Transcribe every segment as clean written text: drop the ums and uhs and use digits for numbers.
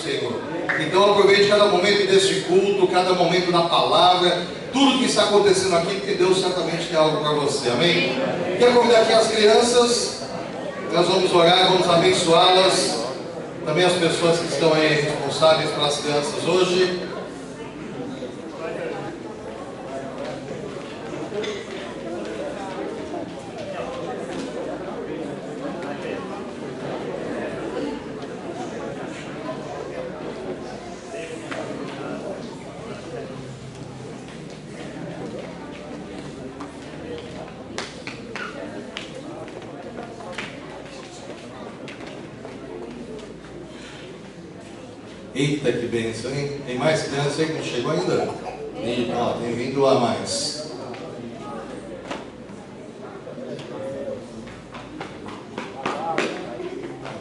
Senhor. Então aproveite cada momento deste culto, cada momento da palavra, tudo que está acontecendo aqui, porque Deus certamente tem algo para você, amém? Quero convidar aqui as crianças, nós vamos orar, vamos abençoá-las, também as pessoas que estão aí responsáveis pelas crianças hoje. Eita, que bênção, hein? Tem mais crianças aí que não chegou ainda? Ó, tem vindo lá mais.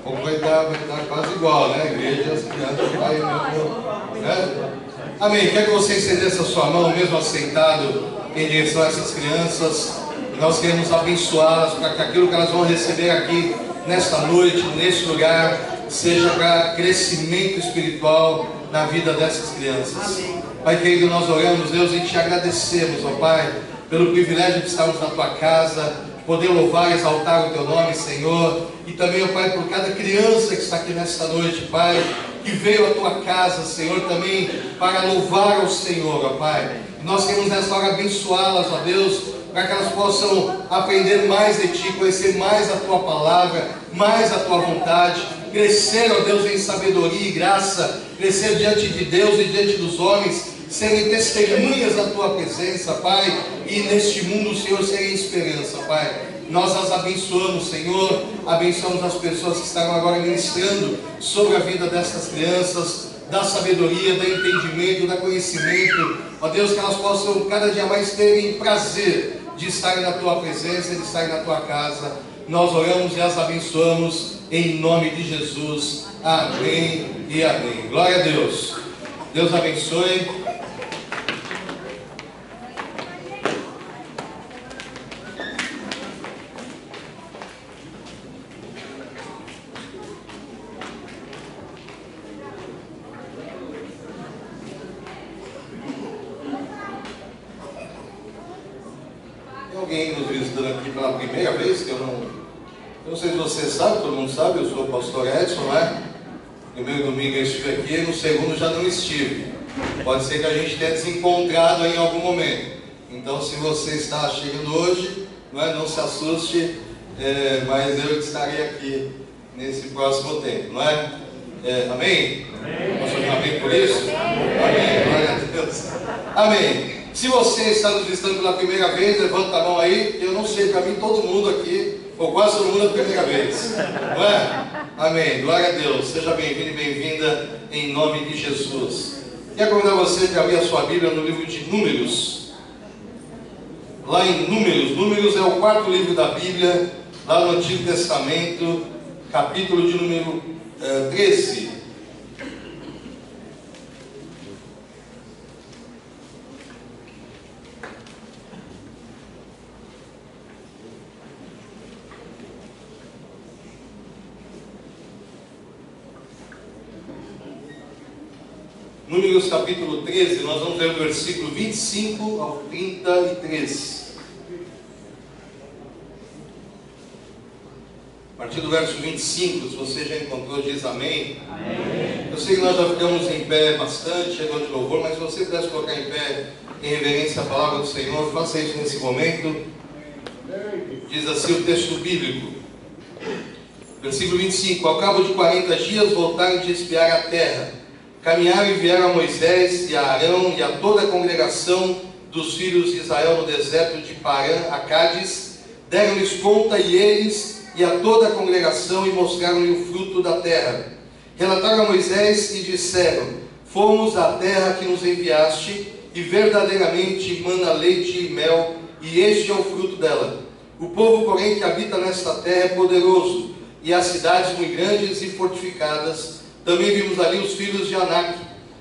Como vai estar quase igual, né? A igreja e as crianças vai mesmo, né? Amém. Quer que você estendesse a sua mão, mesmo assentado, em direção a essas crianças? Nós queremos abençoá-las para que aquilo que elas vão receber aqui, nesta noite, neste lugar, seja para crescimento espiritual na vida dessas crianças. Amém. Pai querido, nós oramos, Deus, e te agradecemos, ó Pai, pelo privilégio de estarmos na Tua casa, poder louvar e exaltar o Teu nome, Senhor, e também, ó Pai, por cada criança que está aqui nesta noite, Pai, que veio à Tua casa, Senhor, também para louvar ao Senhor, ó Pai. Nós queremos nessa hora abençoá-las, ó Deus, para que elas possam aprender mais de Ti, conhecer mais a Tua palavra, mais a Tua vontade, crescer, ó Deus, em sabedoria e graça, crescer diante de Deus e diante dos homens, serem testemunhas da Tua presença, Pai, e neste mundo, Senhor, serem esperança, Pai. Nós as abençoamos, Senhor, abençoamos as pessoas que estarão agora ministrando sobre a vida destas crianças, da sabedoria, do entendimento, do conhecimento, ó Deus, que elas possam cada dia mais terem prazer de estarem na Tua presença, de estarem na Tua casa. Nós oramos e as abençoamos em nome de Jesus. Amém e amém. Glória a Deus. Deus abençoe. Tem alguém nos visitando aqui pela primeira vez que eu não sei se você sabe, todo mundo sabe, eu sou o pastor Edson, né? No primeiro domingo eu estive aqui, no segundo já não estive. Pode ser que a gente tenha desencontrado em algum momento. Então, se você está chegando hoje, não se assuste, mas eu estarei aqui nesse próximo tempo, não é? Amém? Posso ouvir um amém por isso? Amém, glória a Deus. Amém. Se você está nos visitando pela primeira vez, levanta a mão aí. Eu não sei, para mim todo mundo aqui, ou quase todo mundo é a primeira vez, não é? Amém, glória a Deus. Seja bem-vindo e bem-vinda em nome de Jesus. Quero convidar você para abrir a sua Bíblia no livro de Números. Lá em Números é o quarto livro da Bíblia, lá no Antigo Testamento, capítulo de número 13. Números capítulo 13, nós vamos ler o versículo 25 ao 33. A partir do verso 25, se você já encontrou, diz amém. Amém. Eu sei que nós já ficamos em pé bastante, chegando de louvor, mas se você pudesse colocar em pé em reverência à palavra do Senhor, faça isso nesse momento. Diz assim o texto bíblico. Versículo 25. Ao cabo de 40 dias voltaram de espiar a terra. Caminharam e vieram a Moisés e a Arão e a toda a congregação dos filhos de Israel no deserto de Parã, a Cádiz. Deram-lhes conta e eles e a toda a congregação e mostraram-lhe o fruto da terra. Relataram a Moisés e disseram: fomos à terra que nos enviaste e verdadeiramente mana leite e mel, e este é o fruto dela. O povo, porém, que habita nesta terra é poderoso, e as cidades muito grandes e fortificadas. Também vimos ali os filhos de Anak.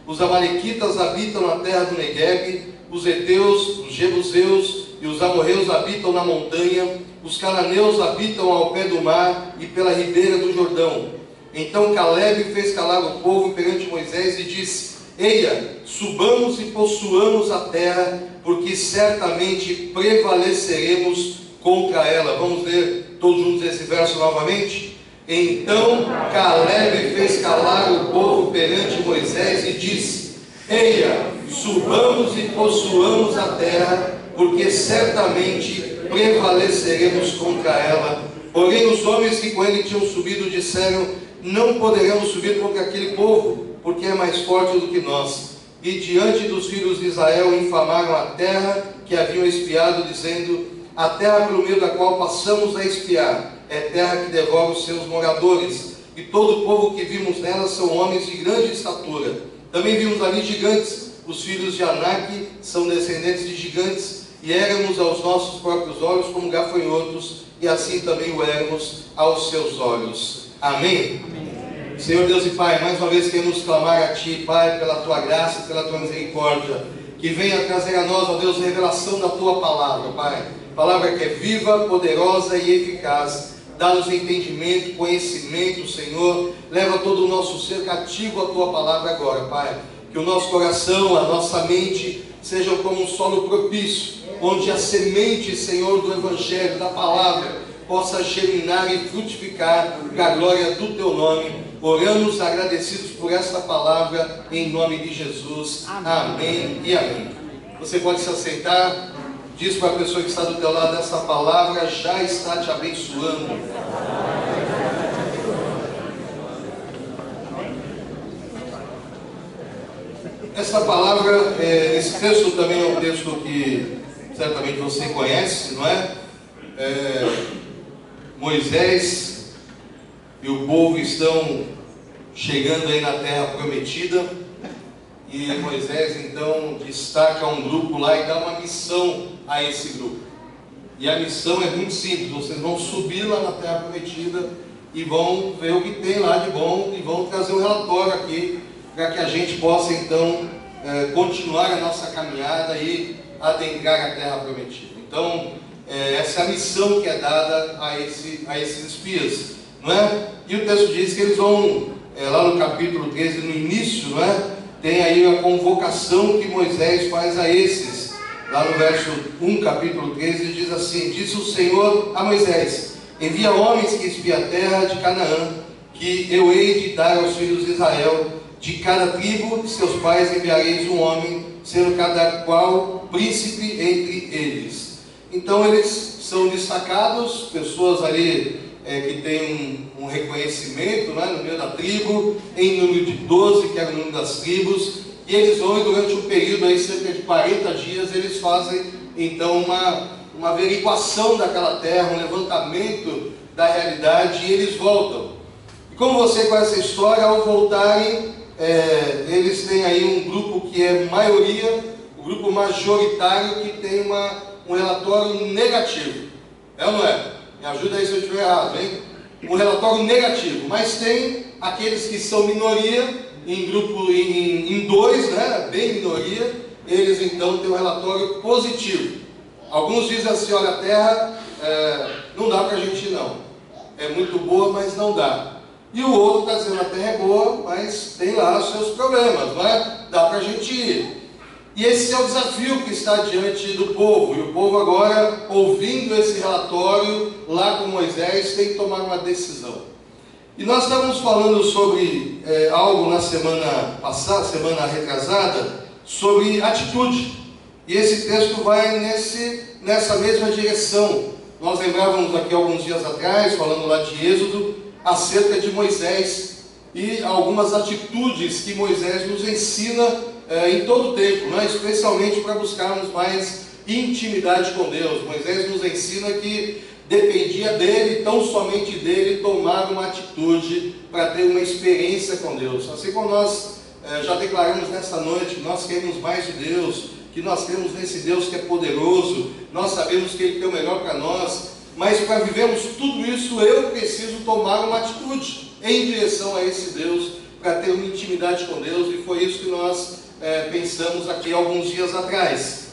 Os amalequitas habitam na terra do Neguebe, os heteus, os jebuseus e os amorreus habitam na montanha, os cananeus habitam ao pé do mar e pela ribeira do Jordão. Então Caleb fez calar o povo perante Moisés e disse: Eia, subamos e possuamos a terra, porque certamente prevaleceremos contra ela. Vamos ler todos juntos esse verso novamente? Então Caleb fez calar o povo perante Moisés e disse: Eia, subamos e possuamos a terra, porque certamente prevaleceremos contra ela. Porém os homens que com ele tinham subido disseram: Não poderemos subir contra aquele povo, porque é mais forte do que nós. E diante dos filhos de Israel infamaram a terra que haviam espiado, dizendo: A terra pelo meio da qual passamos a espiar é terra que devora os seus moradores, e todo o povo que vimos nela são homens de grande estatura. Também vimos ali gigantes, os filhos de Anak são descendentes de gigantes, e éramos aos nossos próprios olhos como gafanhotos, e assim também o éramos aos seus olhos. Amém? Amém. Senhor Deus e Pai, mais uma vez queremos clamar a Ti, Pai, pela Tua graça, pela Tua misericórdia, que venha trazer a nós, ó Deus, revelação da Tua palavra, Pai. Palavra que é viva, poderosa e eficaz. Dá-nos entendimento, conhecimento, Senhor. Leva todo o nosso ser cativo à Tua palavra agora, Pai. Que o nosso coração, a nossa mente sejam como um solo propício, onde a semente, Senhor, do Evangelho, da palavra, possa germinar e frutificar para a glória do Teu nome. Oramos agradecidos por esta palavra, em nome de Jesus. Amém e amém. Você pode se assentar. Diz para a pessoa que está do teu lado: essa palavra já está te abençoando. Essa palavra, esse texto também é um texto que certamente você conhece, não é? Moisés e o povo estão chegando aí na terra prometida, e Moisés então destaca um grupo lá e dá uma missão a esse grupo. E a missão é muito simples: vocês vão subir lá na terra prometida e vão ver o que tem lá de bom e vão trazer um relatório aqui, para que a gente possa então continuar a nossa caminhada e adentrar a terra prometida. Então essa é a missão que é dada a esses espias, não é? E o texto diz que eles vão, lá no capítulo 13, no início, não é? Tem aí a convocação que Moisés faz a esses. Lá no verso 1, capítulo 13, diz assim: Disse o Senhor a Moisés: Envia homens que espiem a terra de Canaã, que eu hei de dar aos filhos de Israel. De cada tribo de seus pais enviareis um homem, sendo cada qual príncipe entre eles. Então eles são destacados, pessoas ali que têm um reconhecimento, né, no meio da tribo, em número de 12, que era o número das tribos, e eles vão, e durante um período aí, cerca de 40 dias, eles fazem então uma averiguação daquela terra, um levantamento da realidade, e eles voltam. E como você conhece a história, ao voltarem, eles têm aí um grupo que é maioria, o grupo majoritário, que tem um relatório negativo. É ou não é? Me ajuda aí se eu estiver errado, hein? Um relatório negativo, mas tem aqueles que são minoria, em grupo, em dois, né? Bem minoria, eles então têm um relatório positivo. Alguns dizem assim: olha, a terra não dá para a gente ir não, é muito boa, mas não dá. E o outro está dizendo: a terra é boa, mas tem lá os seus problemas, não é? Dá para a gente ir. E esse é o desafio que está diante do povo. E o povo agora, ouvindo esse relatório lá com Moisés, tem que tomar uma decisão. E nós estávamos falando sobre algo na semana passada, semana retrasada, sobre atitude. E esse texto vai nessa mesma direção. Nós lembrávamos aqui alguns dias atrás, falando lá de Êxodo, acerca de Moisés e algumas atitudes que Moisés nos ensina em todo o tempo, né? Especialmente para buscarmos mais intimidade com Deus. Moisés nos ensina que dependia dele, tão somente dele, tomar uma atitude para ter uma experiência com Deus. Assim como nós já declaramos nesta noite que nós queremos mais de Deus, que nós cremos nesse Deus que é poderoso, nós sabemos que Ele tem o melhor para nós, mas para vivermos tudo isso, eu preciso tomar uma atitude em direção a esse Deus, para ter uma intimidade com Deus, e foi isso que nós pensamos aqui alguns dias atrás.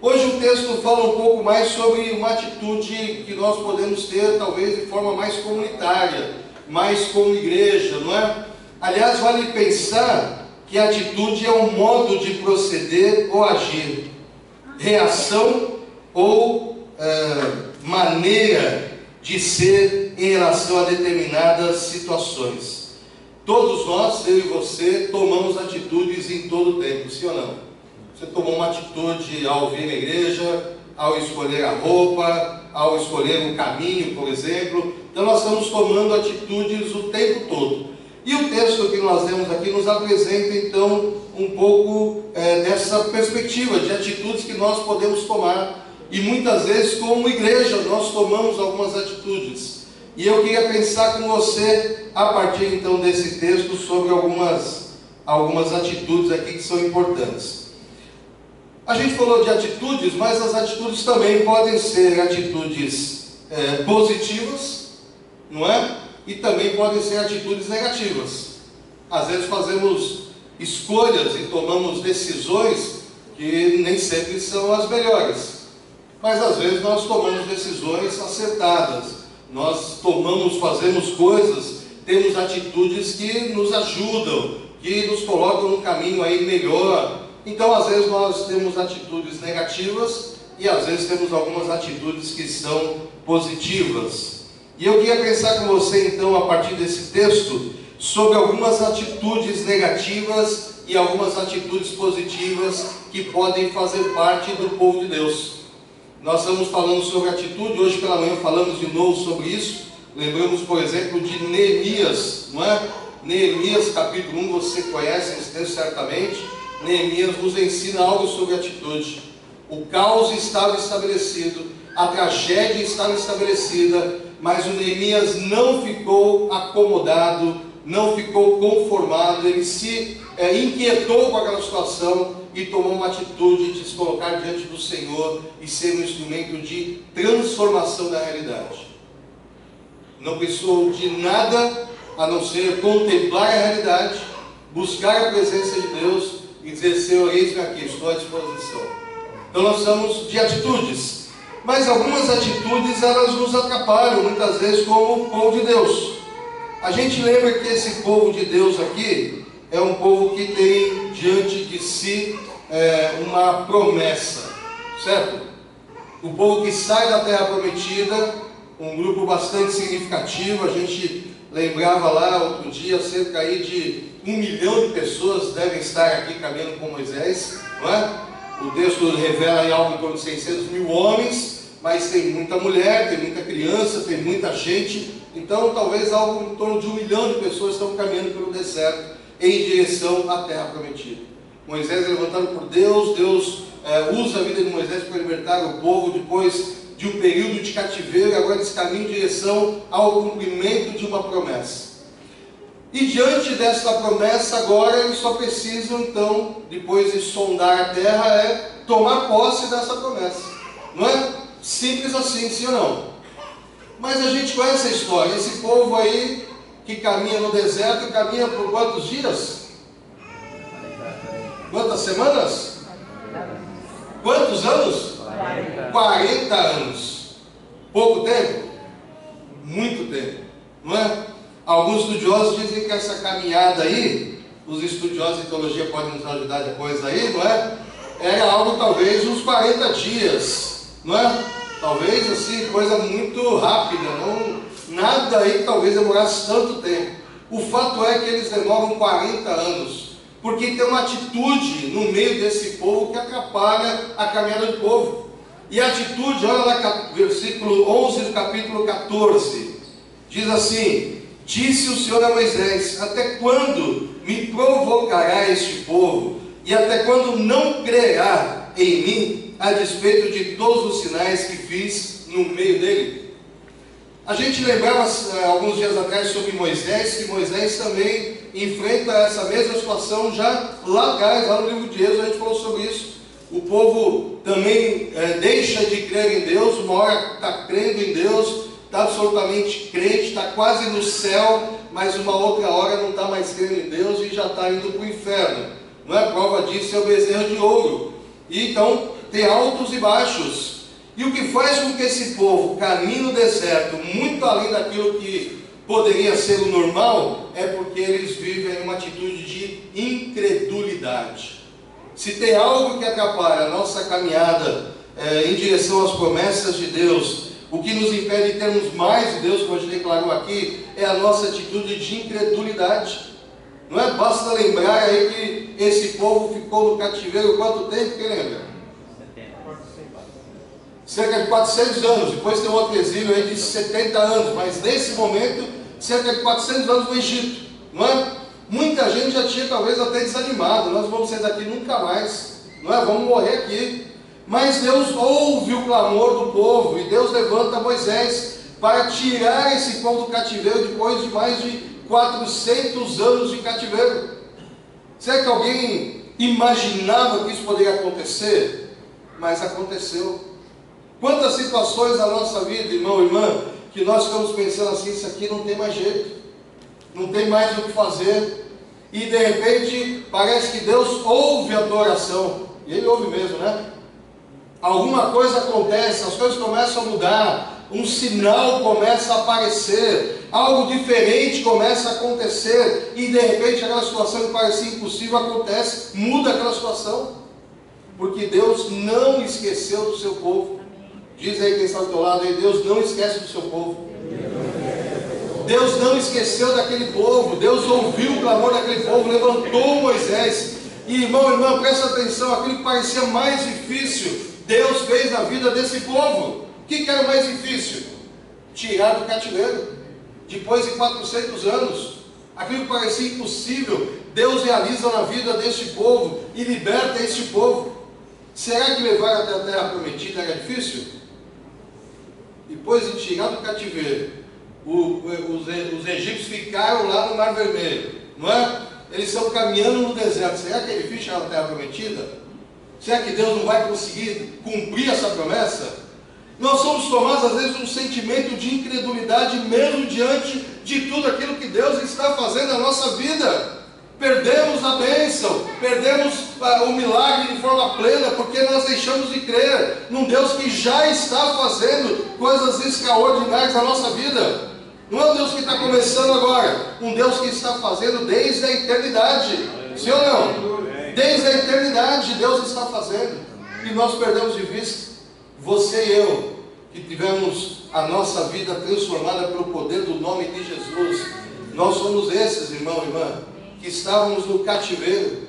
Hoje o texto fala um pouco mais sobre uma atitude que nós podemos ter, talvez de forma mais comunitária, mas como igreja, não é? Aliás, vale pensar que a atitude é um modo de proceder ou agir, reação ou maneira de ser em relação a determinadas situações. Todos nós, eu e você, tomamos atitudes em todo o tempo, sim ou não? Você tomou uma atitude ao vir na igreja, ao escolher a roupa, ao escolher um caminho, por exemplo. Então nós estamos tomando atitudes o tempo todo. E o texto que nós lemos aqui nos apresenta então um pouco dessa perspectiva de atitudes que nós podemos tomar. E muitas vezes como igreja nós tomamos algumas atitudes. E eu queria pensar com você, a partir então desse texto, sobre algumas atitudes aqui que são importantes. A gente falou de atitudes, mas as atitudes também podem ser atitudes positivas, não é? E também podem ser atitudes negativas. Às vezes fazemos escolhas e tomamos decisões que nem sempre são as melhores. Mas às vezes nós tomamos decisões acertadas. Nós fazemos coisas, temos atitudes que nos ajudam, que nos colocam num caminho aí melhor. Então às vezes nós temos atitudes negativas e às vezes temos algumas atitudes que são positivas. E eu queria pensar com você então, a partir desse texto, sobre algumas atitudes negativas e algumas atitudes positivas que podem fazer parte do povo de Deus. Nós estamos falando sobre atitude, hoje pela manhã falamos de novo sobre isso. Lembramos, por exemplo, de Neemias, não é? Neemias capítulo 1, você conhece esse texto certamente. Neemias nos ensina algo sobre atitude. O caos estava estabelecido, a tragédia estava estabelecida, mas o Neemias não ficou acomodado, não ficou conformado, ele se inquietou com aquela situação e tomou uma atitude de se colocar diante do Senhor e ser um instrumento de transformação da realidade. Não precisou de nada a não ser contemplar a realidade, buscar a presença de Deus e dizer: Senhor, eis-me aqui, estou à disposição. Então nós estamos de atitudes, mas algumas atitudes elas nos atrapalham muitas vezes como o povo de Deus. A gente lembra que esse povo de Deus aqui é um povo que tem diante de si uma promessa, certo? O povo que sai da terra prometida, um grupo bastante significativo. A gente lembrava lá outro dia, cerca aí de 1 milhão de pessoas devem estar aqui caminhando com Moisés, não é? O texto revela aí algo em torno de 600 mil homens, mas tem muita mulher, tem muita criança, tem muita gente. Então talvez algo em torno de 1 milhão de pessoas estão caminhando pelo deserto em direção à terra prometida. Moisés é levantado por Deus, Deus usa a vida de Moisés para libertar o povo depois de um período de cativeiro, e agora eles caminham em direção ao cumprimento de uma promessa. E diante desta promessa, agora eles só precisam então, depois de sondar a terra, tomar posse dessa promessa. Não é simples assim, sim ou não? Mas a gente conhece a história. Esse povo aí que caminha no deserto, caminha por quantos dias? Quantas semanas? Quantos anos? 40 anos. Pouco tempo? Muito tempo, não é? Alguns estudiosos dizem que essa caminhada aí, os estudiosos de teologia podem nos ajudar depois aí, não é? Era algo talvez uns 40 dias, não é? Talvez assim, coisa muito rápida, nada aí que talvez demorasse tanto tempo. O fato é que eles demoram 40 anos, porque tem uma atitude no meio desse povo que atrapalha a caminhada do povo. E a atitude, olha lá, versículo 11 do capítulo 14, diz assim: disse o Senhor a Moisés: até quando me provocará este povo? E até quando não crerá em mim, a despeito de todos os sinais que fiz no meio dele? A gente lembrava alguns dias atrás sobre Moisés, que Moisés também enfrenta essa mesma situação já lá atrás, lá no livro de Êxodo, a gente falou sobre isso. O povo também deixa de crer em Deus, uma hora está crendo em Deus, está absolutamente crente, está quase no céu, mas uma outra hora não está mais crendo em Deus e já está indo para o inferno. Não é? Prova disso é o bezerro de ouro. E então tem altos e baixos. E o que faz com que esse povo caminhe no deserto, muito além daquilo que poderia ser o normal, é porque eles vivem uma atitude de incredulidade. Se tem algo que atrapalha a nossa caminhada em direção às promessas de Deus, o que nos impede de termos mais de Deus, como a gente declarou aqui, é a nossa atitude de incredulidade. Não é? Basta lembrar aí que esse povo ficou no cativeiro quanto tempo? Quem lembra? Cerca de 400 anos. Depois tem outro exílio aí de 70 anos, mas nesse momento, cerca de 400 anos no Egito. Não é? Muita gente já tinha talvez até desanimado. Nós vamos sair daqui nunca mais. Não é? Vamos morrer aqui. Mas Deus ouve o clamor do povo e Deus levanta Moisés para tirar esse povo do cativeiro depois de mais de 400 anos de cativeiro. Será que alguém imaginava que isso poderia acontecer? Mas aconteceu. Quantas situações na nossa vida, irmão e irmã, que nós ficamos pensando assim, isso aqui não tem mais jeito, não tem mais o que fazer, e de repente parece que Deus ouve a tua oração, e Ele ouve mesmo, né? Alguma coisa acontece, as coisas começam a mudar, um sinal começa a aparecer, algo diferente começa a acontecer, e de repente aquela situação que parecia impossível acontece, muda aquela situação, porque Deus não esqueceu do seu povo. Diz aí quem está do teu lado aí, Deus não esquece do seu povo. Deus não esqueceu daquele povo, Deus ouviu o clamor daquele povo, levantou Moisés, e irmão, irmã, presta atenção, aquilo que parecia mais difícil, Deus fez na vida desse povo. O que era mais difícil? Tirar do cativeiro. Depois de 400 anos, aquilo que parecia impossível, Deus realiza na vida deste povo e liberta este povo. Será que levar até a terra prometida era difícil? Depois de tirar do cativeiro, os egípcios ficaram lá no Mar Vermelho, não é? Eles estão caminhando no deserto. Será que é difícil chegar na terra prometida? Será que Deus não vai conseguir cumprir essa promessa? Nós somos tomados às vezes de um sentimento de incredulidade mesmo diante de tudo aquilo que Deus está fazendo na nossa vida. Perdemos a bênção, perdemos o milagre de forma plena, porque nós deixamos de crer num Deus que já está fazendo coisas extraordinárias na nossa vida. Não é um Deus que está começando agora, um Deus que está fazendo desde a eternidade. Sim ou não? Desde a eternidade Deus está fazendo, e nós perdemos de vista. Você e eu, que tivemos a nossa vida transformada pelo poder do nome de Jesus, nós somos esses, irmão e irmã, que estávamos no cativeiro.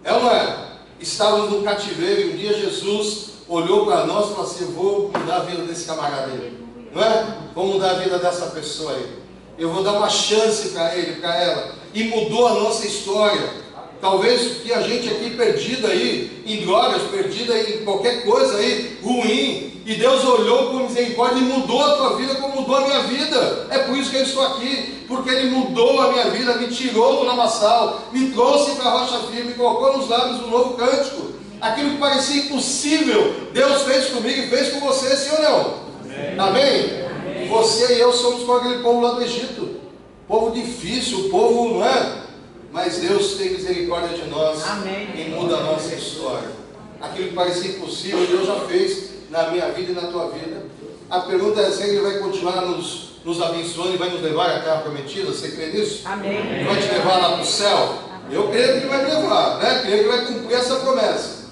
É ou não é? Estávamos no cativeiro e um dia Jesus olhou para nós e falou assim: eu vou mudar a vida desse camarada aí, não é? Vou mudar a vida dessa pessoa aí, eu vou dar uma chance para ele, para ela, e mudou a nossa história. Talvez que a gente aqui perdida aí em drogas, perdida em qualquer coisa aí ruim, e Deus olhou com misericórdia e mudou a tua vida como mudou a minha vida. É por isso que eu estou aqui, porque Ele mudou a minha vida, me tirou do lamaçal, me trouxe para a rocha firme, me colocou nos lábios um novo cântico. Aquilo que parecia impossível, Deus fez comigo e fez com você, sim ou não? Amém? Amém? Você e eu somos como aquele povo lá do Egito, povo difícil, povo, não é? Mas Deus tem misericórdia de nós. Amém. E muda a nossa história. Aquilo que parecia impossível, Deus já fez na minha vida e na tua vida. A pergunta é se Ele vai continuar nos abençoando e vai nos levar à terra prometida. Você crê nisso? Amém. Ele vai te levar lá para o céu? Eu creio que Ele vai me levar, né? Creio que Ele vai cumprir essa promessa.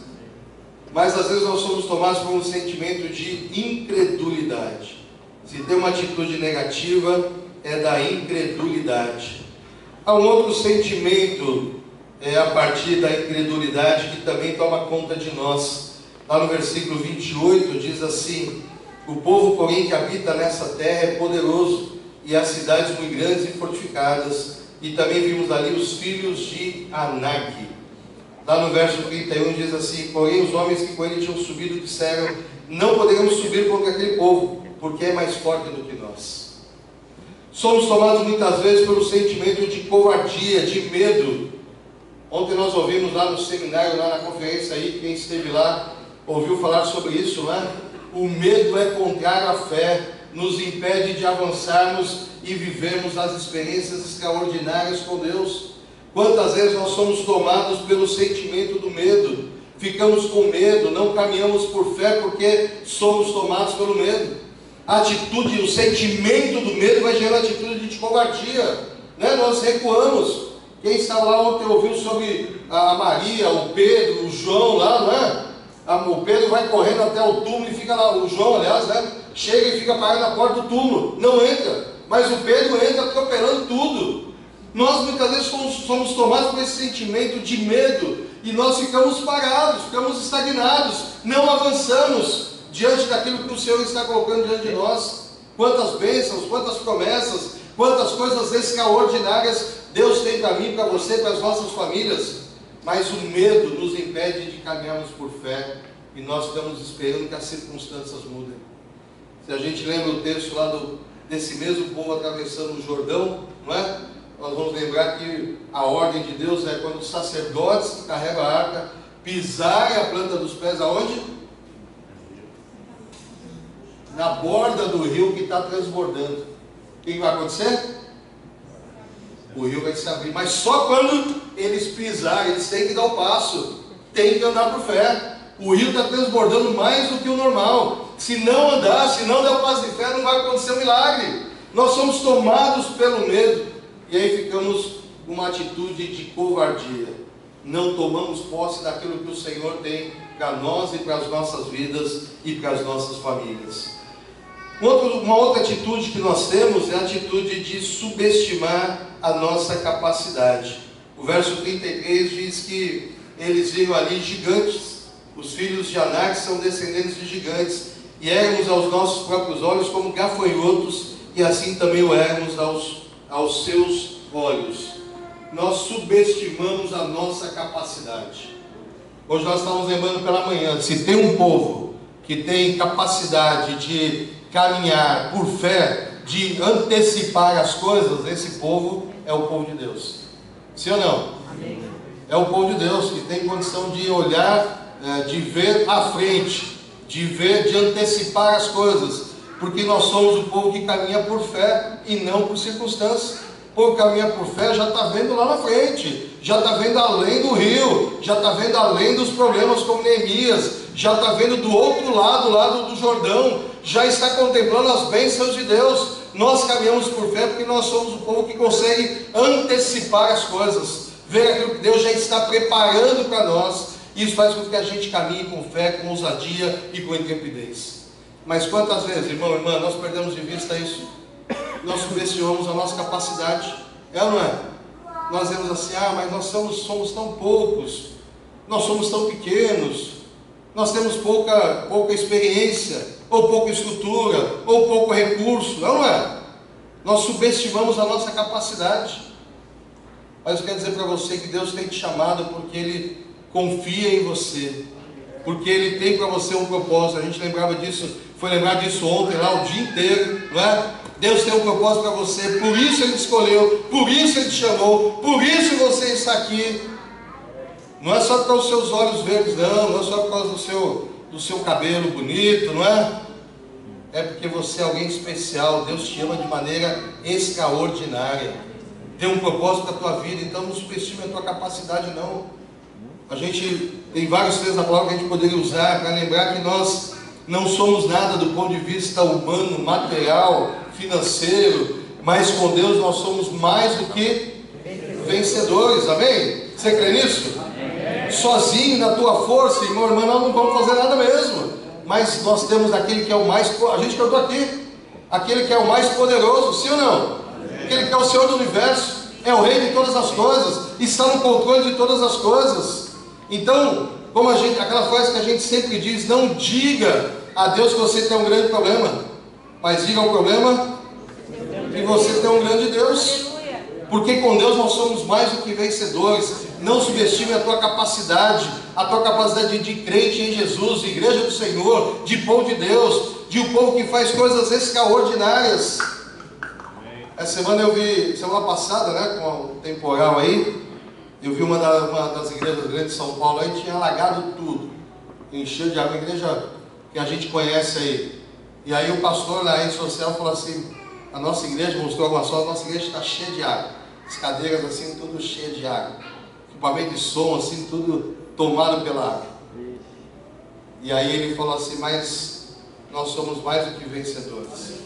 Mas às vezes nós somos tomados por um sentimento de incredulidade. Se tem uma atitude negativa, é da incredulidade. Há um outro sentimento a partir da incredulidade que também toma conta de nós. Lá no versículo 28 diz assim: o povo, porém, que habita nessa terra é poderoso, e as cidades muito grandes e fortificadas. E também vimos ali os filhos de Anak. Lá no verso 31 diz assim: porém os homens que com ele tinham subido disseram: não poderemos subir contra aquele povo, porque é mais forte do que nós. Somos tomados muitas vezes pelo sentimento de covardia, de medo. Ontem nós ouvimos lá no seminário, lá na conferência aí, quem esteve lá ouviu falar sobre isso, né? O medo é contrário à fé, nos impede de avançarmos e vivermos as experiências extraordinárias com Deus. Quantas vezes nós somos tomados pelo sentimento do medo, ficamos com medo, não caminhamos por fé porque somos tomados pelo medo. A atitude, o sentimento do medo vai gerar atitude de covardia, né? Nós recuamos. Quem estava lá ontem ouviu sobre a Maria, o Pedro, o João lá, não é? O Pedro vai correndo até o túmulo e fica lá, o João, aliás, né? Chega e fica parado na porta do túmulo, não entra, mas o Pedro entra atropelando tudo. Nós muitas vezes somos tomados por esse sentimento de medo e nós ficamos parados, ficamos estagnados, não avançamos diante daquilo que o Senhor está colocando diante de nós. Quantas bênçãos, quantas promessas, quantas coisas extraordinárias Deus tem para mim, para você, para as nossas famílias. Mas o medo nos impede de caminharmos por fé e nós estamos esperando que as circunstâncias mudem. Se a gente lembra o texto lá desse mesmo povo atravessando o Jordão, não é? Nós vamos lembrar que a ordem de Deus é quando os sacerdotes que carregam a arca pisarem a planta dos pés aonde? Na borda do rio que está transbordando. O que vai acontecer? O rio vai se abrir, mas só quando eles pisarem, eles têm que dar o passo, têm que andar por fé. O rio está transbordando mais do que o normal. Se não andar, se não der o passo de fé, não vai acontecer um milagre. Nós somos tomados pelo medo, e aí ficamos com uma atitude de covardia. Não tomamos posse daquilo que o Senhor tem para nós e para as nossas vidas e para as nossas famílias. Uma outra atitude que nós temos é a atitude de subestimar a nossa capacidade. O verso 33 diz que eles viram ali gigantes. Os filhos de Anak são descendentes de gigantes, e éramos aos nossos próprios olhos como gafanhotos, e assim também o éramos aos seus olhos. Nós subestimamos a nossa capacidade. Hoje nós estamos lembrando pela manhã, se tem um povo que tem capacidade de caminhar por fé, de antecipar as coisas, esse povo é o povo de Deus. Sim ou não? Amém. É o povo de Deus que tem condição de olhar, de ver à frente, de antecipar as coisas, porque nós somos o povo que caminha por fé e não por circunstâncias. O povo que caminha por fé já está vendo lá na frente, já está vendo além do rio, já está vendo além dos problemas como Neemias, já está vendo do outro lado, lado do Jordão, já está contemplando as bênçãos de Deus. Nós caminhamos por fé porque nós somos o povo que consegue antecipar as coisas, ver aquilo que Deus já está preparando para nós. Isso faz com que a gente caminhe com fé, com ousadia e com intrepidez. Mas quantas vezes, irmão, irmã, nós perdemos de vista isso? Nós subestimamos a nossa capacidade, é ou não é? Nós vemos assim, mas nós somos tão poucos, nós somos tão pequenos, nós temos pouca experiência, ou pouca estrutura, ou pouco recurso, é ou não é? Nós subestimamos a nossa capacidade. Mas eu quero dizer para você que Deus tem te chamado porque Ele confia em você, porque Ele tem para você um propósito. A gente lembrava disso, foi lembrar disso ontem lá o dia inteiro, não é? Deus tem um propósito para você, por isso Ele te escolheu, por isso Ele te chamou, por isso você está aqui. Não é só por causa dos seus olhos verdes, não é só por causa do seu cabelo bonito, não é? É porque você é alguém especial. Deus te ama de maneira extraordinária, tem um propósito para a tua vida. Então não subestime a tua capacidade, não. A gente tem vários textos da palavra que a gente poderia usar para lembrar que nós não somos nada do ponto de vista humano, material, financeiro, mas com Deus nós somos mais do que vencedores, amém? Você crê nisso? Amém. Sozinho, na tua força, irmão, irmã, nós não vamos fazer nada mesmo, mas nós temos aquele que é o mais, a gente cantou aqui, aquele que é o mais poderoso, sim ou não? Amém. Aquele que é o Senhor do universo, é o Rei de todas as coisas, está no controle de todas as coisas. Então, como aquela frase que a gente sempre diz, não diga a Deus que você tem um grande problema, mas diga ao problema que você tem um grande Deus, porque com Deus nós somos mais do que vencedores. Não subestime a tua capacidade de crente em Jesus, de igreja do Senhor, de povo de Deus, de um povo que faz coisas extraordinárias. Essa semana semana passada, né, com o temporal aí, eu vi uma das igrejas grandes de São Paulo aí, tinha alagado tudo, encheu de água, a igreja que a gente conhece aí. E aí o pastor na rede social falou assim, a nossa igreja, mostrou algumas fotos, a nossa igreja está cheia de água, as cadeiras assim, tudo cheio de água, equipamento de som assim, tudo tomado pela água. E aí ele falou assim, mas nós somos mais do que vencedores.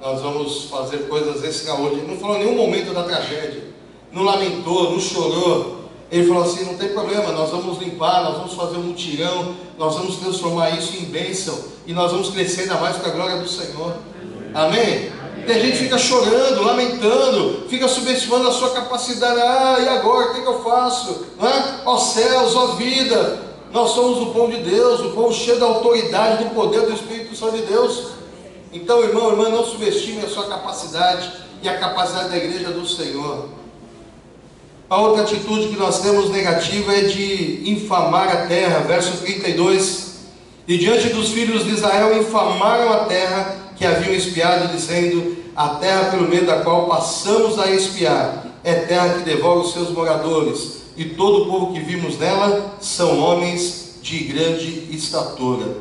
Nós vamos fazer coisas extraordinárias. Não falou em nenhum momento da tragédia, não lamentou, não chorou. Ele falou assim: não tem problema, nós vamos limpar, nós vamos fazer um mutirão, nós vamos transformar isso em bênção, e nós vamos crescer ainda mais para a glória do Senhor. Amém? Tem gente que fica chorando, lamentando, fica subestimando a sua capacidade. Ah, e agora? O que eu faço? Não é? Ó céus, ó vida, nós somos o povo de Deus, o povo cheio da autoridade, do poder do Espírito Santo de Deus. Então, irmão, irmã, não subestime a sua capacidade e a capacidade da igreja do Senhor. A outra atitude que nós temos negativa é de infamar a terra. Verso 32: e diante dos filhos de Israel infamaram a terra que haviam espiado, dizendo: a terra pelo meio da qual passamos a espiar é terra que devora os seus moradores, e todo o povo que vimos nela são homens de grande estatura.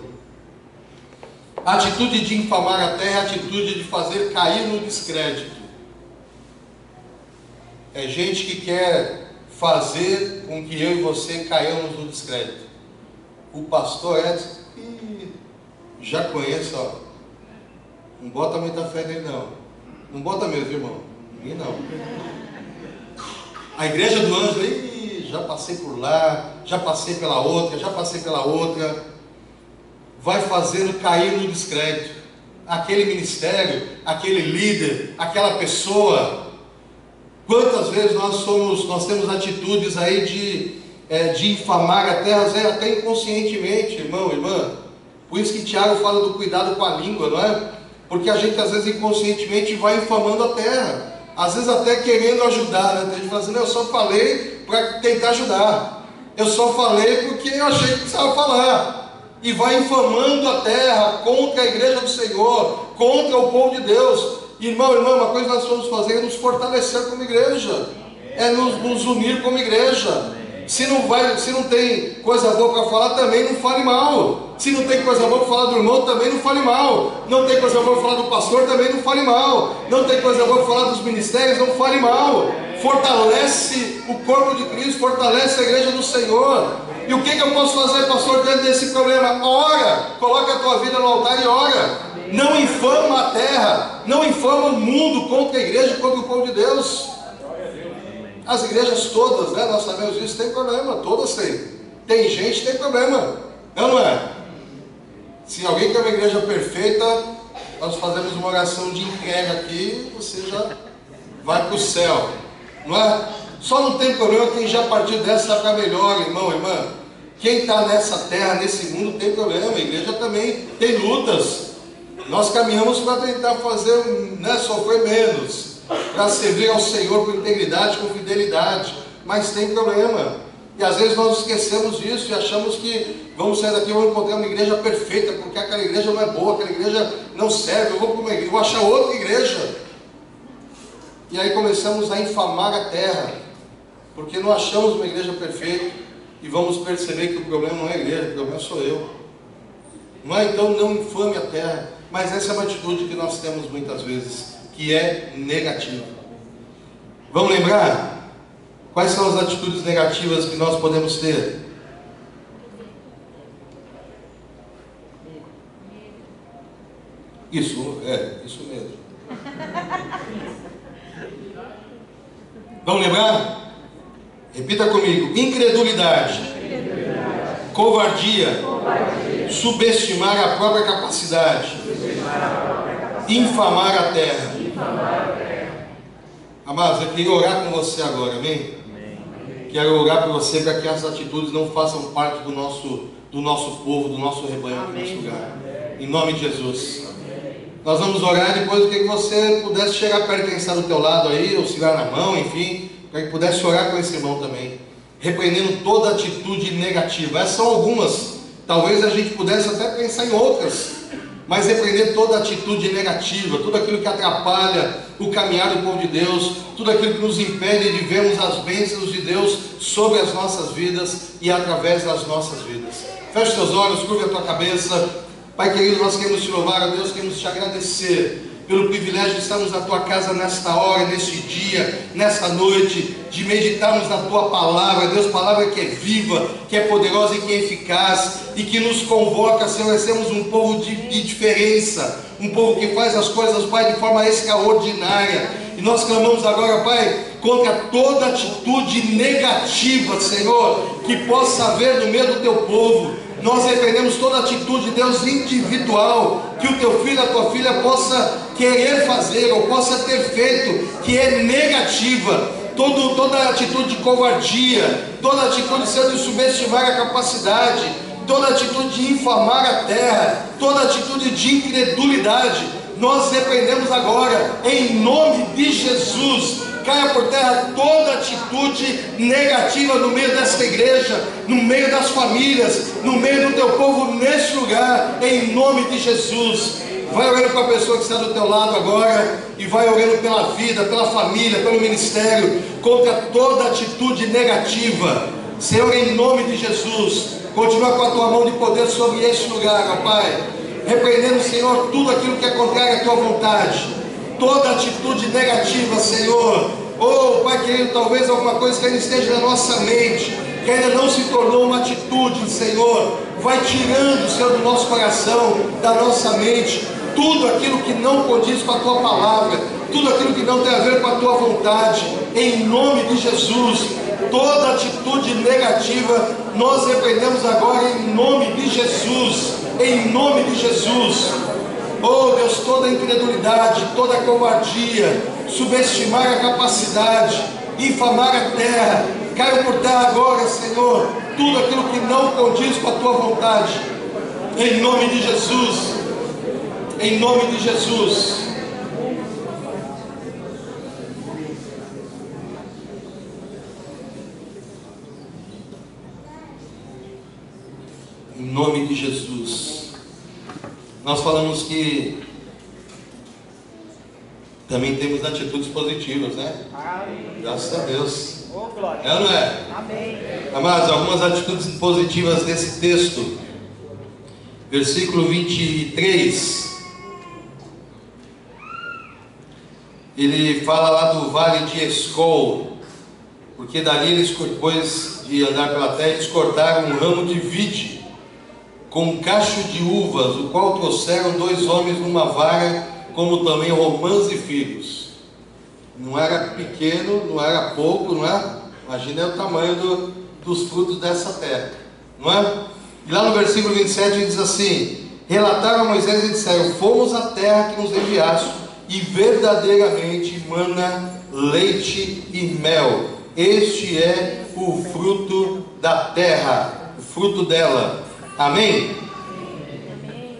A atitude de infamar a terra é a atitude de fazer cair no descrédito. É gente que quer fazer com que eu e você caiamos no descrédito. O pastor Edson, já conheço, ó. Não bota muita fé nele não. Não bota mesmo, irmão. Ninguém não. A igreja do Ângelo, já passei por lá, já passei pela outra, já passei pela outra. Vai fazendo cair no descrédito aquele ministério, aquele líder, aquela pessoa. Quantas vezes nós temos atitudes aí de infamar a terra, até inconscientemente, irmão, irmã. Por isso que Tiago fala do cuidado com a língua, não é? Porque a gente às vezes inconscientemente vai infamando a terra, às vezes até querendo ajudar, né? A gente fala assim: eu só falei para tentar ajudar, eu só falei porque eu achei que precisava falar. E vai infamando a terra contra a igreja do Senhor, contra o povo de Deus. Irmão, irmã, uma coisa que nós vamos fazer é nos fortalecer como igreja, é nos unir como igreja. Se não tem coisa boa para falar, também não fale mal. Se não tem coisa boa para falar do irmão, também não fale mal. Não tem coisa boa para falar do pastor, também não fale mal. Não tem coisa boa para falar dos ministérios, não fale mal. Fortalece o corpo de Cristo, fortalece a igreja do Senhor. E o que eu posso fazer, pastor, diante desse problema? Ora, coloca a tua vida no altar e ora. Não infama a terra, não infama o mundo contra a igreja, contra o povo de Deus. As igrejas todas, né, nós sabemos disso, tem problema, todas têm. Tem gente, tem problema, não é? Se alguém quer uma igreja perfeita, nós fazemos uma oração de entrega aqui, você já vai para o céu, não é? Só não tem problema quem já partiu dessa para melhor, irmão, irmã. Quem está nessa terra, nesse mundo, tem problema. A igreja também tem lutas. Nós caminhamos para tentar fazer, né, sofrer menos, para servir ao Senhor com integridade, com fidelidade. Mas tem problema. E às vezes nós esquecemos disso e achamos que vamos sair daqui e vamos encontrar uma igreja perfeita, porque aquela igreja não é boa, aquela igreja não serve, eu vou para uma igreja, vou achar outra igreja. E aí começamos a infamar a terra, porque não achamos uma igreja perfeita e vamos perceber que o problema não é a igreja, o problema sou eu. Não é? Então não infame a terra. Mas essa é uma atitude que nós temos muitas vezes, que é negativa. Vamos lembrar? Quais são as atitudes negativas que nós podemos ter? Isso mesmo. Vamos lembrar? Repita comigo: incredulidade, covardia, subestimar a própria capacidade, infamar a terra. Amados, eu queria orar com você agora, amém? Quero orar por você para que essas atitudes não façam parte do nosso povo, do nosso rebanho aqui nesse lugar. Em nome de Jesus. Nós vamos orar e depois eu queria que você pudesse chegar perto de quem está do teu lado aí, ou segurar na mão, enfim, para que pudesse orar com esse irmão também, repreendendo toda atitude negativa. Essas são algumas, talvez a gente pudesse até pensar em outras, mas repreender toda atitude negativa, tudo aquilo que atrapalha o caminhar do povo de Deus, tudo aquilo que nos impede de vermos as bênçãos de Deus sobre as nossas vidas e através das nossas vidas. Feche seus olhos, curva a tua cabeça. Pai querido, nós queremos te louvar, a Deus, queremos te agradecer pelo privilégio de estarmos na Tua casa nesta hora, neste dia, nesta noite, de meditarmos na Tua palavra, Deus, palavra que é viva, que é poderosa e que é eficaz, e que nos convoca, Senhor, a sermos um povo de diferença, um povo que faz as coisas, Pai, de forma extraordinária. E nós clamamos agora, Pai, contra toda atitude negativa, Senhor, que possa haver no meio do Teu povo. Nós repreendemos toda atitude, Deus, individual, que o Teu filho, a Tua filha possa querer fazer, ou possa ter feito, que é negativa. Toda atitude de covardia, toda atitude, Senhor, de subestimar a capacidade, toda atitude de infamar a terra, toda atitude de incredulidade, nós repreendemos agora, em nome de Jesus. Caia por terra toda atitude negativa no meio desta igreja, no meio das famílias, no meio do Teu povo neste lugar, em nome de Jesus. Vai orando para a pessoa que está do teu lado agora, e vai orando pela vida, pela família, pelo ministério, contra toda atitude negativa. Senhor, em nome de Jesus, continua com a Tua mão de poder sobre este lugar, ó Pai, repreendendo, Senhor, tudo aquilo que é contrário à Tua vontade, toda atitude negativa, Senhor. Oh, Pai querido, talvez alguma coisa que ainda esteja na nossa mente, que ainda não se tornou uma atitude, Senhor, vai tirando, Senhor, do nosso coração, da nossa mente, tudo aquilo que não condiz com a Tua palavra, tudo aquilo que não tem a ver com a Tua vontade, em nome de Jesus. Toda atitude negativa, nós repreendemos agora em nome de Jesus, em nome de Jesus. Oh Deus, toda incredulidade, toda covardia, subestimar a capacidade, infamar a terra, caia por terra agora, Senhor, tudo aquilo que não condiz com a Tua vontade, em nome de Jesus, em nome de Jesus. Em nome de Jesus. Nós falamos que também temos atitudes positivas, né? Graças a Deus. É ou não é? Amém. Amados, algumas atitudes positivas desse texto. Versículo 23. Ele fala lá do vale de Escol, porque dali eles, depois de andar pela terra, eles cortaram um ramo de vide com um cacho de uvas, o qual trouxeram 2 homens numa vara, como também romãs e figos. Não era pequeno, não era pouco, não é? Imagina o tamanho dos frutos dessa terra, não é? E lá no versículo 27 ele diz assim: relataram a Moisés e disseram: fomos à terra que nos enviaste, e verdadeiramente mana leite e mel. Este é o fruto da terra, o fruto dela. Amém?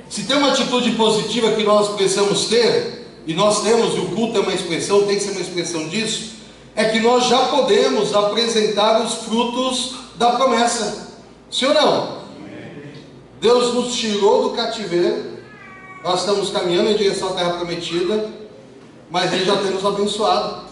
Se tem uma atitude positiva que nós precisamos ter, e nós temos, e o culto é uma expressão, tem que ser uma expressão disso, é que nós já podemos apresentar os frutos da promessa. Sim ou não? Deus nos tirou do cativeiro, nós estamos caminhando em direção à terra prometida, mas Ele já tem nos abençoado.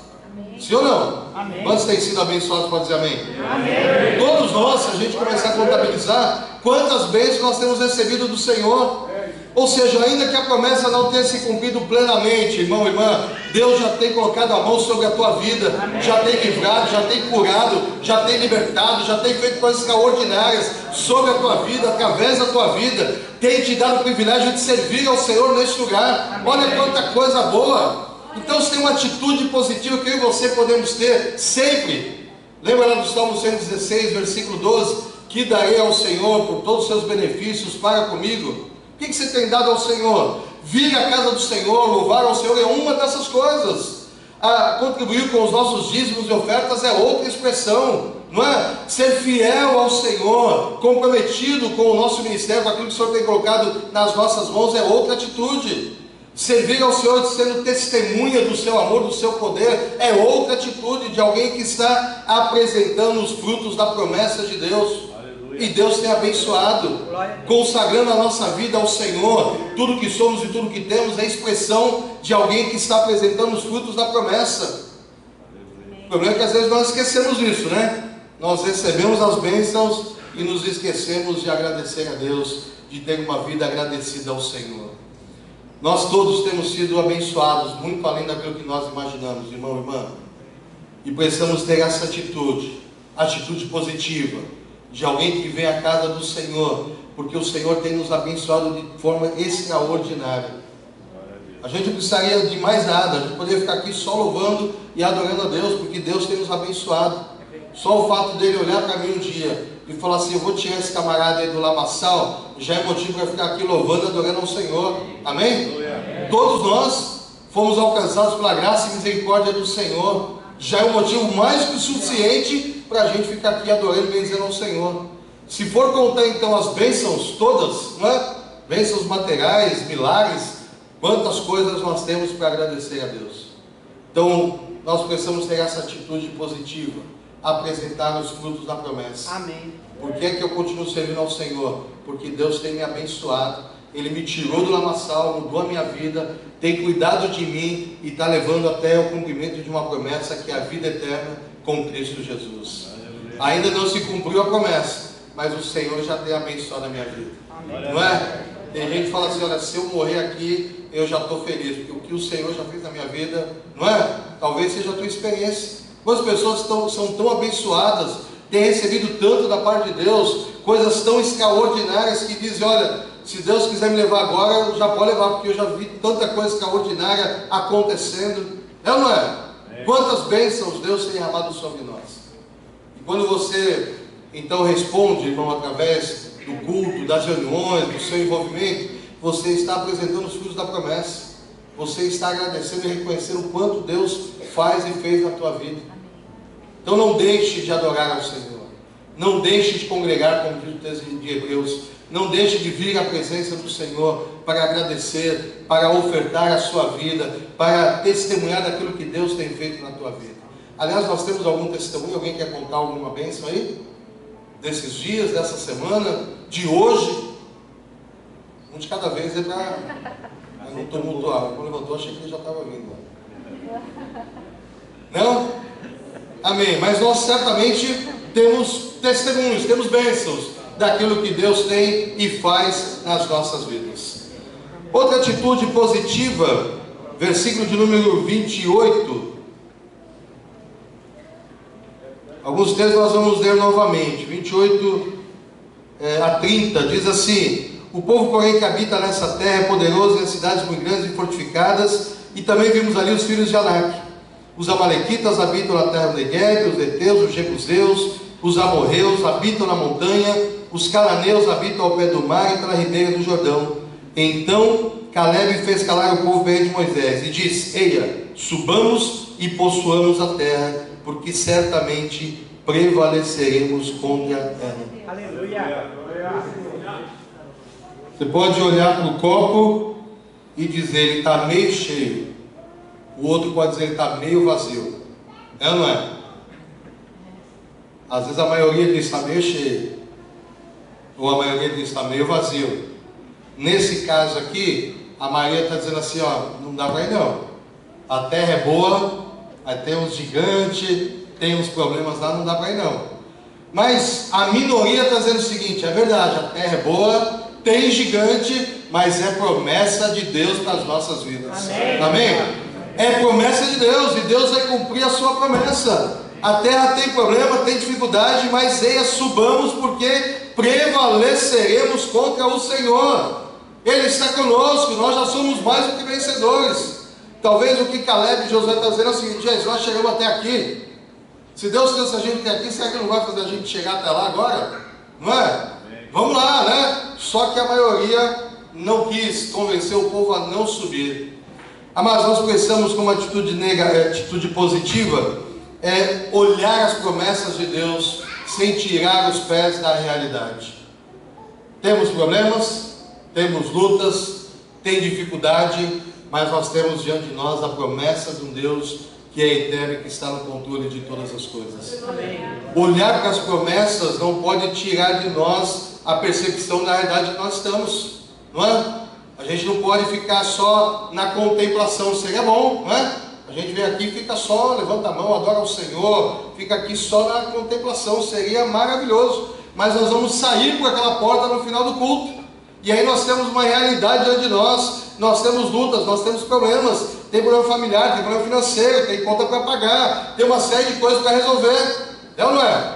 Sim ou não? Amém. Quantos têm sido abençoados? Pode dizer amém? Amém. Todos nós, se a gente começar a contabilizar, quantas bênçãos nós temos recebido do Senhor. Ou seja, ainda que a promessa não tenha se cumprido plenamente, irmão, irmã, Deus já tem colocado a mão sobre a tua vida. Amém. Já tem livrado, já tem curado, já tem libertado, já tem feito coisas extraordinárias sobre a tua vida, através da tua vida, tem te dado o privilégio de servir ao Senhor neste lugar. Amém. Olha quanta coisa boa. Então, se tem uma atitude positiva que eu e você podemos ter sempre. Lembra lá do Salmo 116, versículo 12: que darei ao Senhor por todos os seus benefícios para comigo? O que você tem dado ao Senhor? Vir à casa do Senhor, louvar ao Senhor é uma dessas coisas. Contribuir com os nossos dízimos e ofertas é outra expressão, não é? Ser fiel ao Senhor, comprometido com o nosso ministério, com aquilo que o Senhor tem colocado nas nossas mãos, é outra atitude. Servir ao Senhor sendo testemunha do seu amor, do seu poder, é outra atitude de alguém que está apresentando os frutos da promessa de Deus. E Deus tem abençoado, consagrando a nossa vida ao Senhor. Tudo que somos e tudo que temos é expressão de alguém que está apresentando os frutos da promessa. O problema é que às vezes nós esquecemos disso, né? Nós recebemos as bênçãos e nos esquecemos de agradecer a Deus, de ter uma vida agradecida ao Senhor. Nós todos temos sido abençoados muito além daquilo que nós imaginamos, irmão e irmã. E precisamos ter essa atitude positiva, de alguém que vem à casa do Senhor, porque o Senhor tem nos abençoado de forma extraordinária. A gente não precisaria de mais nada, a gente poderia ficar aqui só louvando e adorando a Deus, porque Deus tem nos abençoado. Só o fato dele olhar para mim um dia e falar assim: eu vou tirar esse camarada aí do lamaçal, já é motivo para ficar aqui louvando e adorando ao Senhor. Amém? Todos nós fomos alcançados pela graça e misericórdia do Senhor. Já é um motivo mais que suficiente para a gente ficar aqui adorando e bendizendo ao Senhor. Se for contar então as bênçãos todas, não é? Bênçãos materiais, milagres, quantas coisas nós temos para agradecer a Deus. Então nós precisamos ter essa atitude positiva, apresentar os frutos da promessa. Amém. Por que é que eu continuo servindo ao Senhor? Porque Deus tem me abençoado, Ele me tirou do lamaçal, mudou a minha vida, tem cuidado de mim e está levando até o cumprimento de uma promessa, que é a vida eterna com Cristo Jesus. Ainda não se cumpriu a promessa, mas o Senhor já tem abençoado a minha vida. Amém. Não é? Tem gente que fala assim: olha, se eu morrer aqui, eu já estou feliz, porque o que o Senhor já fez na minha vida, não é? Talvez seja a tua experiência. Quantas pessoas são tão abençoadas, têm recebido tanto da parte de Deus, coisas tão extraordinárias, que dizem: olha, se Deus quiser me levar agora, já pode levar, porque eu já vi tanta coisa extraordinária acontecendo. É ou não é? Quantas bênçãos Deus tem derramado sobre nós. E quando você então responde, irmão, através do culto, das reuniões, do seu envolvimento, você está apresentando os frutos da promessa. Você está agradecendo e reconhecendo o quanto Deus faz e fez na tua vida. Então não deixe de adorar ao Senhor. Não deixe de congregar, como diz o texto de Hebreus. Não deixe de vir à presença do Senhor para agradecer, para ofertar a sua vida, para testemunhar daquilo que Deus tem feito na tua vida. Aliás, nós temos algum testemunho? Alguém quer contar alguma bênção aí? Desses dias, dessa semana, de hoje? Um de cada vez é para não tumultuar. Quando levantou, achei que ele já estava vindo. Não? Amém. Mas nós certamente temos testemunhos, temos bênçãos daquilo que Deus tem e faz nas nossas vidas. Outra atitude positiva, versículo de número 28. Alguns textos nós vamos ler novamente. 28 a 30 diz assim: o povo, porém, que habita nessa terra é poderoso, e as cidades muito grandes e fortificadas. E também vimos ali os filhos de Anak. Os amalequitas habitam na terra do Negueb, os heteus, os jebuseus, os amorreus habitam na montanha, os cananeus habitam ao pé do mar e pela ribeira do Jordão. Então Calebe fez calar o povo perante de Moisés e disse: eia, subamos e possuamos a terra, porque certamente prevaleceremos contra a terra. Aleluia. Você pode olhar para o copo e dizer: ele está meio cheio. O outro pode dizer: ele está meio vazio. É ou não é? Às vezes a maioria diz: está meio cheio. Ou a maioria diz: está meio vazio. Nesse caso aqui, a maioria está dizendo assim: ó, não dá para ir não. A terra é boa, aí tem uns gigantes, tem uns problemas lá, não dá para ir não. Mas a minoria está dizendo o seguinte: é verdade, a terra é boa, tem gigante, mas é promessa de Deus para as nossas vidas. Amém? Amém? É promessa de Deus, e Deus vai cumprir a sua promessa. A terra tem problema, tem dificuldade, mas eia, subamos, porque prevaleceremos contra o Senhor. Ele está conosco, nós já somos mais do que vencedores. Talvez o que Calebe e Josué estão dizendo é o seguinte: gente, nós chegamos até aqui. Se Deus trouxe a gente até aqui, será que não vai fazer a gente chegar até lá agora? Não é? Vamos lá, né? Só que a maioria não quis convencer o povo a não subir. Mas nós precisamos, como atitude positiva, olhar as promessas de Deus sem tirar os pés da realidade. Temos problemas, temos lutas, tem dificuldade, mas nós temos diante de nós a promessa de um Deus que é eterno e que está no controle de todas as coisas. Amém. Olhar para as promessas não pode tirar de nós a percepção da realidade que nós estamos, não é? A gente não pode ficar só na contemplação. Seria bom, não é? A gente vem aqui e fica só, levanta a mão, adora o Senhor, fica aqui só na contemplação, seria maravilhoso. Mas nós vamos sair por aquela porta no final do culto, e aí nós temos uma realidade diante de nós, nós temos lutas, nós temos problemas, tem problema familiar, tem problema financeiro, tem conta para pagar, tem uma série de coisas para resolver, é ou não é?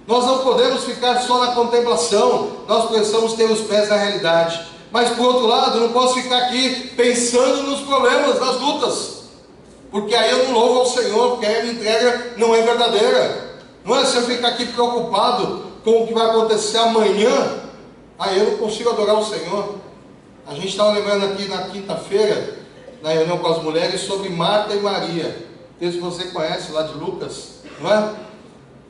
Nós não podemos ficar só na contemplação, nós precisamos ter os pés na realidade. Mas por outro lado, eu não posso ficar aqui pensando nos problemas, nas lutas, porque aí eu não louvo ao Senhor, porque aí a minha entrega não é verdadeira. Não é se eu ficar aqui preocupado com o que vai acontecer amanhã, aí eu não consigo adorar o Senhor. A gente estava lembrando aqui na quinta-feira, na reunião com as mulheres, sobre Marta e Maria. Esse você conhece lá de Lucas, não é?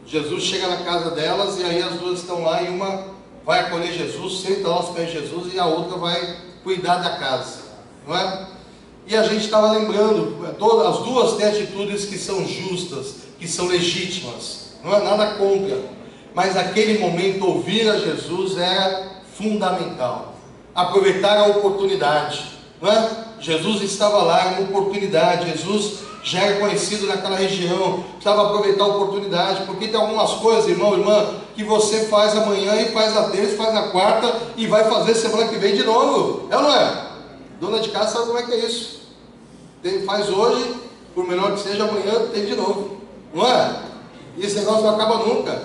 Jesus chega na casa delas e aí as duas estão lá e uma vai acolher Jesus, senta lá aos pés de Jesus e a outra vai cuidar da casa, não é? E a gente estava lembrando, as duas têm atitudes que são justas, que são legítimas, não é nada contra, mas naquele momento ouvir a Jesus era fundamental, aproveitar a oportunidade, não é? Jesus estava lá, era uma oportunidade, Jesus já era conhecido naquela região, precisava aproveitar a oportunidade, porque tem algumas coisas, irmão, irmã, que você faz amanhã e faz na terça, faz na quarta e vai fazer semana que vem de novo, é ou não é? Dona de casa sabe como é que é isso, faz hoje, por menor que seja, amanhã tem de novo, não é? E esse negócio não acaba nunca.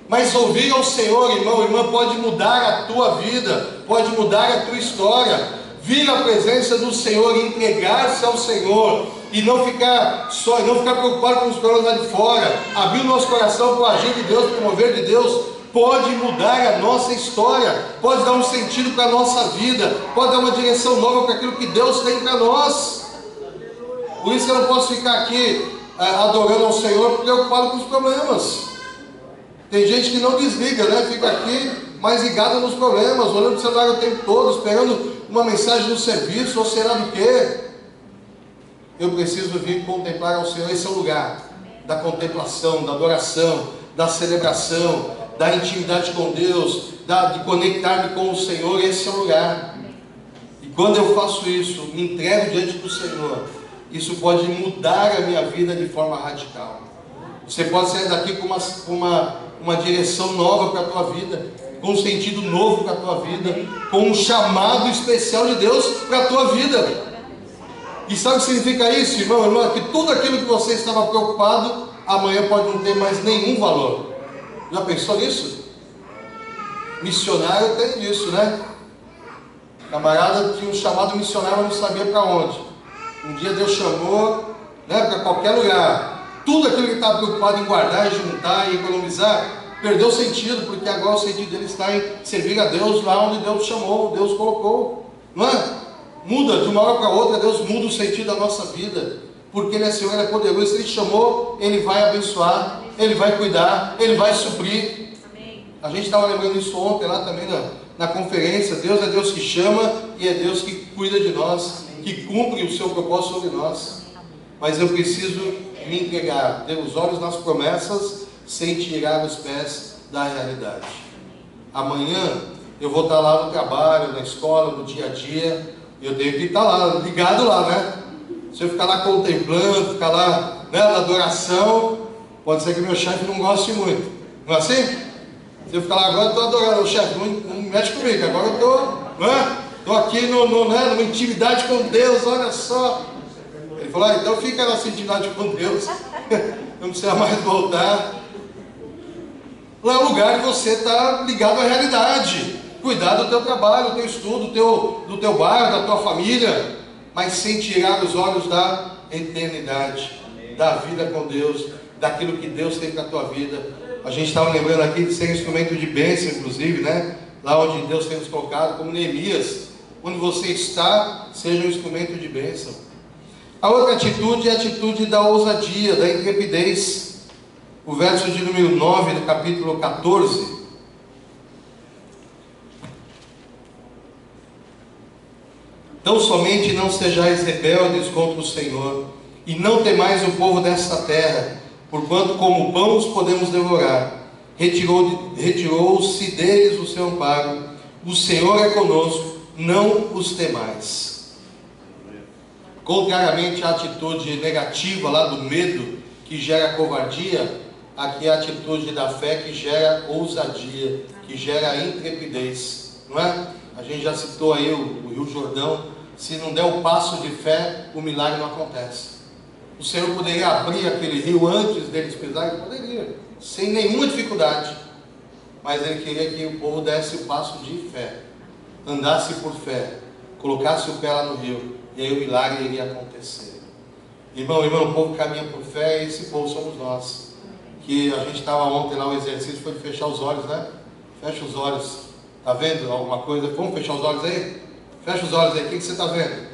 Mas ouvir ao Senhor, irmão, irmã, pode mudar a tua vida, pode mudar a tua história. Vir à presença do Senhor, entregar-se ao Senhor e não ficar só, não ficar preocupado com os problemas lá de fora, abrir o nosso coração para o agir de Deus, para o mover de Deus, pode mudar a nossa história, pode dar um sentido para a nossa vida, pode dar uma direção nova para aquilo que Deus tem para nós. Por isso que eu não posso ficar aqui adorando ao Senhor, preocupado com os problemas. Tem gente que não desliga, né? Fica aqui mais ligado nos problemas, olhando para o celular o tempo todo, esperando uma mensagem do serviço, ou será do quê? Eu preciso vir contemplar ao Senhor. Esse é o lugar da contemplação, da adoração, da celebração, da intimidade com Deus, de conectar-me com o Senhor. Esse é o lugar. E quando eu faço isso, me entrego diante do Senhor, isso pode mudar a minha vida de forma radical. Você pode sair daqui com uma direção nova para a tua vida, com um sentido novo para a tua vida, com um chamado especial de Deus para a tua vida. E sabe o que significa isso, irmão, irmã? Que tudo aquilo que você estava preocupado, amanhã pode não ter mais nenhum valor. Já pensou nisso? Missionário tem isso, né? Camarada tinha um chamado missionário, mas não sabia para onde. Um dia Deus chamou, né, para qualquer lugar. Tudo aquilo que estava preocupado em guardar, e juntar e economizar, perdeu sentido, porque agora o sentido dele está em servir a Deus lá onde Deus chamou, Deus colocou, não é? Muda de uma hora para outra, Deus muda o sentido da nossa vida, porque Ele é Senhor, Ele é poderoso. Se Ele chamou, Ele vai abençoar, Ele vai cuidar, Ele vai suprir. Amém. A gente estava lembrando isso ontem lá também na conferência. Deus é Deus que chama e é Deus que cuida de nós, que cumpre o seu propósito sobre nós. Mas eu preciso me entregar, ter os olhos nas promessas, sem tirar os pés da realidade. Amanhã eu vou estar lá no trabalho, na escola, no dia a dia. Eu tenho que estar lá, ligado lá, né? Se eu ficar lá contemplando, ficar lá, né, na adoração, pode ser que meu chefe não goste muito. Não é assim? Se eu ficar lá agora, eu estou adorando o chefe, não mexe comigo, agora eu estou aqui numa intimidade com Deus, olha só. Ele falou, então fica nessa intimidade com Deus, não precisa mais voltar. Lá é o lugar que você está ligado à realidade. Cuidar do teu trabalho, do teu estudo, do teu bairro, da tua família, mas sem tirar os olhos da eternidade, da vida com Deus, daquilo que Deus tem para a tua vida. A gente estava lembrando aqui de ser instrumento de bênção, inclusive, né? Lá onde Deus tem nos colocado, como Neemias, onde você está, seja um instrumento de bênção. A outra atitude é a atitude da ousadia, da intrepidez. O verso de número 9 do capítulo 14. Tão somente não sejais rebeldes contra o Senhor, e não temais o povo desta terra, porquanto como pão os podemos devorar. Retirou-se deles o seu amparo, o Senhor é conosco, não os temais. Contrariamente à atitude negativa lá do medo, que gera covardia, aqui é a atitude da fé que gera ousadia, que gera intrepidez, não é? A gente já citou aí o Rio Jordão, se não der o passo de fé, o milagre não acontece. O Senhor poderia abrir aquele rio antes deles pisarem? Poderia, sem nenhuma dificuldade. Mas Ele queria que o povo desse o passo de fé, andasse por fé, colocasse o pé lá no rio, e aí o milagre iria acontecer. Irmão, o povo caminha por fé, e esse povo somos nós. Que a gente estava ontem lá, o exercício foi de fechar os olhos, né? Fecha os olhos. Está vendo alguma coisa? Vamos fechar os olhos aí? Fecha os olhos aí, o que você está vendo?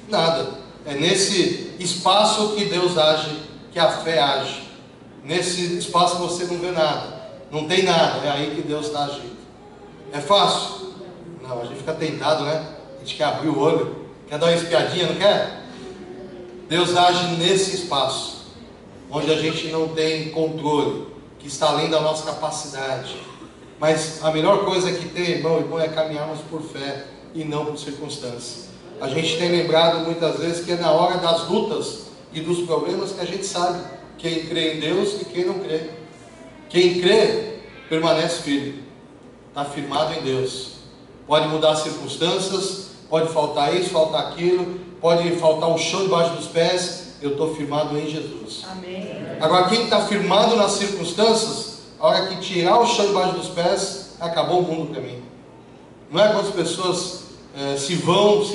Nada. É nesse espaço que Deus age, que a fé age. Nesse espaço você não vê nada, não tem nada, é aí que Deus está agindo. É fácil? Não, a gente fica tentado, né? A gente quer abrir o olho, quer dar uma espiadinha, não quer? Deus age nesse espaço, onde a gente não tem controle, que está além da nossa capacidade. Mas a melhor coisa que tem, irmão, é caminharmos por fé e não por circunstâncias. A gente tem lembrado muitas vezes que é na hora das lutas e dos problemas que a gente sabe quem crê em Deus e quem não crê. Quem crê permanece firme, está firmado em Deus. Pode mudar as circunstâncias, pode faltar isso, faltar aquilo, pode faltar o chão debaixo dos pés, eu estou firmado em Jesus. Amém. Agora, quem está firmado nas circunstâncias, a hora que tirar o chão debaixo dos pés, acabou o mundo para mim. Não é quando as pessoas se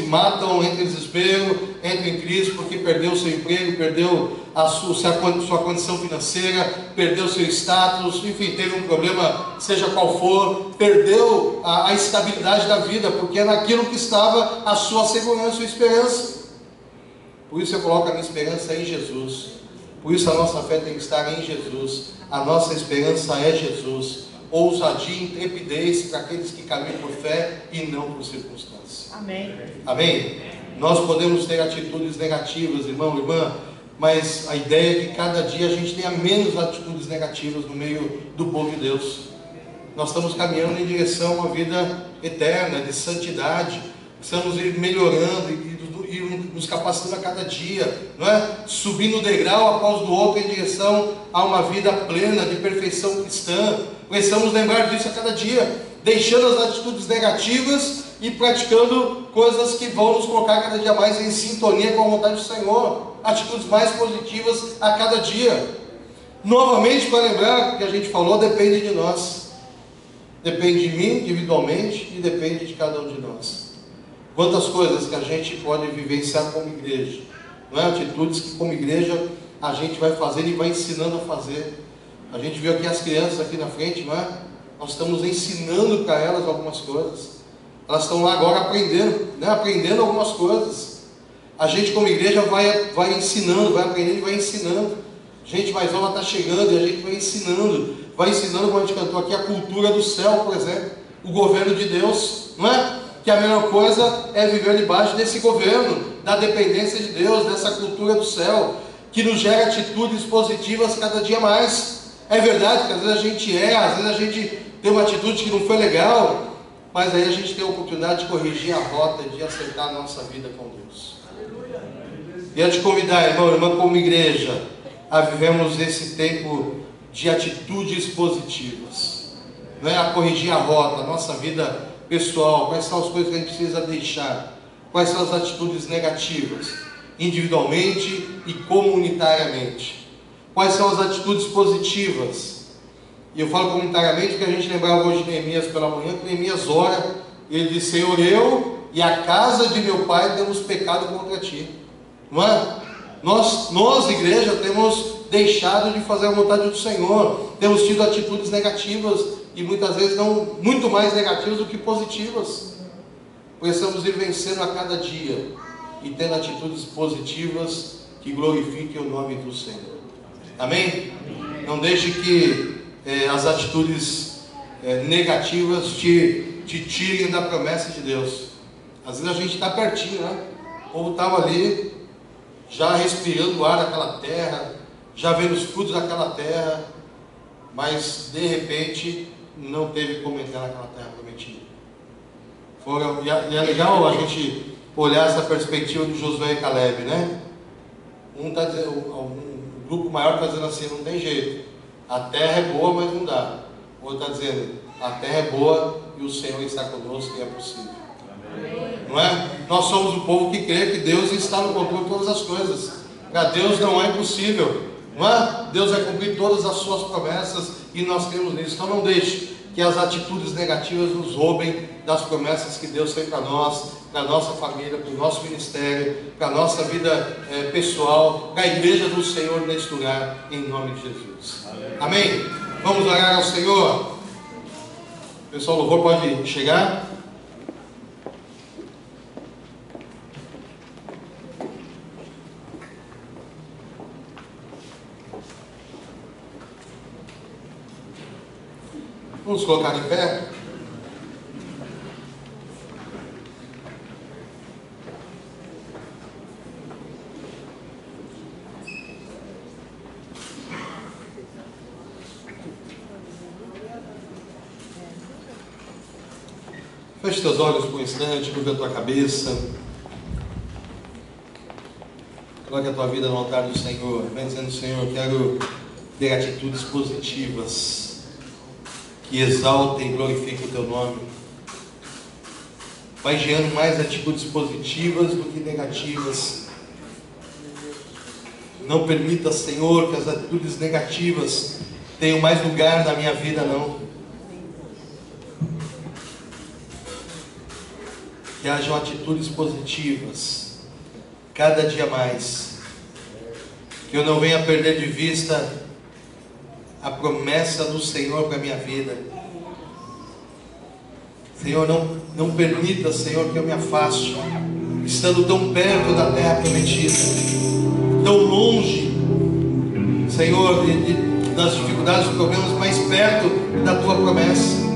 matam, entram em desespero, entram em crise porque perdeu o seu emprego, perdeu a sua condição financeira, perdeu o seu status, enfim, teve um problema, seja qual for, perdeu a estabilidade da vida, porque é naquilo que estava a sua segurança, a sua esperança. Por isso eu coloco a minha esperança em Jesus. Por isso a nossa fé tem que estar em Jesus. A nossa esperança é Jesus. Ousadia e intrepidez para aqueles que caminham por fé e não por circunstâncias. Amém. Amém? Nós podemos ter atitudes negativas, irmão, irmã, mas a ideia é que cada dia a gente tenha menos atitudes negativas no meio do povo de Deus. Nós estamos caminhando em direção a uma vida eterna, de santidade. Precisamos ir melhorando e nos capacitando a cada dia, não é? Subindo um degrau após o outro em direção a uma vida plena de perfeição cristã. Precisamos lembrar disso a cada dia, deixando as atitudes negativas e praticando coisas que vão nos colocar cada dia mais em sintonia com a vontade do Senhor. Atitudes mais positivas a cada dia. Novamente, para lembrar que a gente falou, depende de nós. Depende de mim individualmente e depende de cada um de nós. Quantas coisas que a gente pode vivenciar como igreja, não é? Atitudes que como igreja a gente vai fazer e vai ensinando a fazer. A gente viu aqui as crianças aqui na frente, não é? Nós estamos ensinando para elas algumas coisas. Elas estão lá agora aprendendo, né? Aprendendo algumas coisas. A gente como igreja vai ensinando, vai aprendendo e vai ensinando. Gente mais nova está chegando e a gente vai ensinando, como a gente cantou aqui, a cultura do céu, por exemplo, o governo de Deus, não é? Que a melhor coisa é viver debaixo desse governo, da dependência de Deus, dessa cultura do céu, que nos gera atitudes positivas cada dia mais. É verdade que às vezes a gente às vezes a gente tem uma atitude que não foi legal, mas aí a gente tem a oportunidade de corrigir a rota, de acertar a nossa vida com Deus. Quero te convidar, irmão, irmã, como igreja, a vivemos esse tempo de atitudes positivas, não é? A corrigir a rota, a nossa vida pessoal, quais são as coisas que a gente precisa deixar, quais são as atitudes negativas, individualmente e comunitariamente, quais são as atitudes positivas. E eu falo comunitariamente porque a gente lembrava hoje de Neemias pela manhã, que Neemias ora, e ele diz: Senhor, eu e a casa de meu pai temos pecado contra ti, não é? Nós igreja, temos deixado de fazer a vontade do Senhor, temos tido atitudes negativas, e muitas vezes não, muito mais negativas do que positivas. Precisamos ir vencendo a cada dia e tendo atitudes positivas que glorifiquem o nome do Senhor. Amém? Não deixe que as atitudes negativas te tirem da promessa de Deus. Às vezes a gente está pertinho, né? O povo estava ali, já respirando o ar daquela terra, já vendo os frutos daquela terra, mas de repente não teve como entrar naquela terra prometida. E é legal a gente olhar essa perspectiva de Josué e Caleb, né? Um grupo maior está dizendo assim: não tem jeito, a terra é boa, mas não dá. O outro está dizendo: a terra é boa e o Senhor está conosco e é possível. Não é? Nós somos o povo que crê que Deus está no controle de todas as coisas. Para Deus não é impossível, não é? Deus vai cumprir todas as suas promessas e nós cremos nisso. Então não deixe que as atitudes negativas nos roubem das promessas que Deus tem para nós, para a nossa família, para o nosso ministério, para a nossa vida pessoal, para a igreja do Senhor neste lugar, em nome de Jesus. Amém? Vamos orar ao Senhor. Pessoal, o louvor pode chegar. Vamos colocar em pé. Feche teus olhos por um instante, curva a tua cabeça. Coloque a tua vida no altar do Senhor. Vem dizendo: Senhor, eu quero ter atitudes positivas que exaltem e glorifiquem o teu nome. Vai gerando mais atitudes positivas do que negativas. Não permita, Senhor, que as atitudes negativas tenham mais lugar na minha vida, não. Que hajam atitudes positivas cada dia mais. Que eu não venha perder de vista a promessa do Senhor para a minha vida. Senhor, não permita, Senhor, que eu me afaste, estando tão perto da terra prometida, tão longe, Senhor, das dificuldades, dos problemas, mais perto da tua promessa.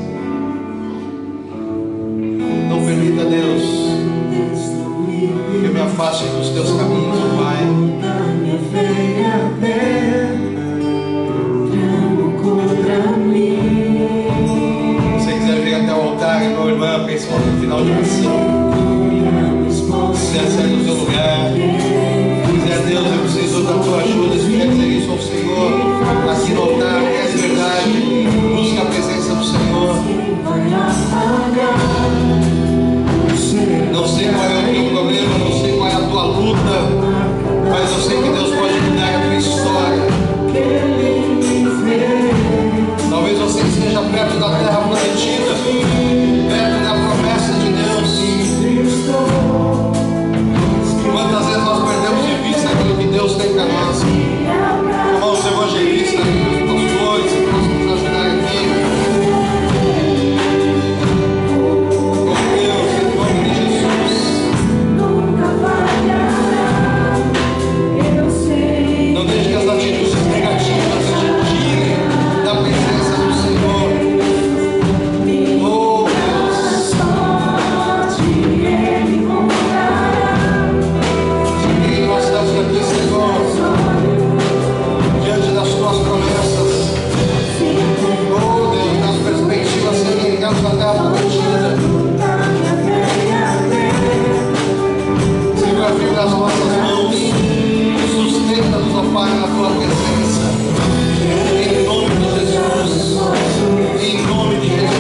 Não permita, Deus, que eu me afaste dos teus caminhos, ó Pai. Se você quiser vir até o altar, irmão, irmã, principalmente no final de oração, se quiser sair do seu lugar, se quiser, Deus, eu preciso da tua ajuda. Se quiser dizer isso ao Senhor, aqui no altar, que é verdade, busca a presença do Senhor. Não sei qual é o teu problema, não sei qual é a tua luta, mas eu sei que Deus pode mudar a tua história. Talvez você esteja perto da terra prometida, perto da promessa de Deus. Quantas vezes nós perdemos de vista aquilo que Deus tem para nós? Irmãos evangelistas, pastores, que possam nos ajudar aqui. Oh Deus, em nome de Jesus. Não deixe que as atitudes negativas te tirem da presença do Senhor. Oh Deus. E nós estamos aqui, Senhor, diante das tuas promessas. Oh Deus, nas perspectivas que ligamos na terra prometida. Segura firme nas nossas mãos. Sustenta-nos, ó Pai, na tua presença. Em nome de Jesus. Em nome de Jesus.